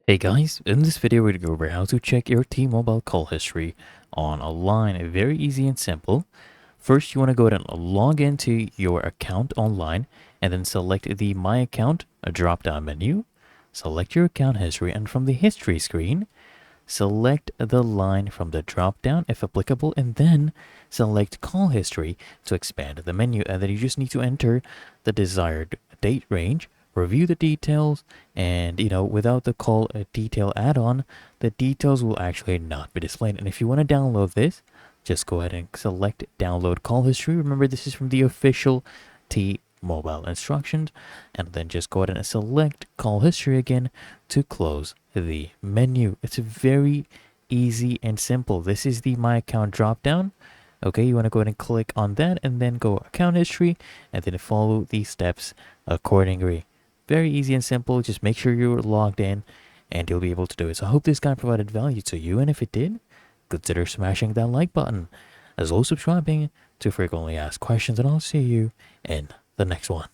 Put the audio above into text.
Hey guys, in this video we're going to go over how to check your T-Mobile call history on a line. Very easy and simple. First, you want to go ahead and log into your account online and then select the My Account, a drop-down menu. Select your account history, and from the history screen, select the line from the drop-down if applicable, and then select call history to expand the menu. And then you just need to enter the desired date range, review the details, and without the call detail add-on, the details will actually not be displayed. And if you want to download this, just go ahead and select download call history. Remember, this is from the official T-Mobile instructions, and then just go ahead and select call history again to close the menu. It's very easy and simple. This is the My Account drop down. Okay, you want to go ahead and click on that and then go account history and then follow these steps accordingly. Very easy and simple. Just make sure you're logged in and you'll be able to do it. So I hope this guide provided value to you, and if it did, consider smashing that like button as well as subscribing to frequently asked questions, and I'll see you in the next one.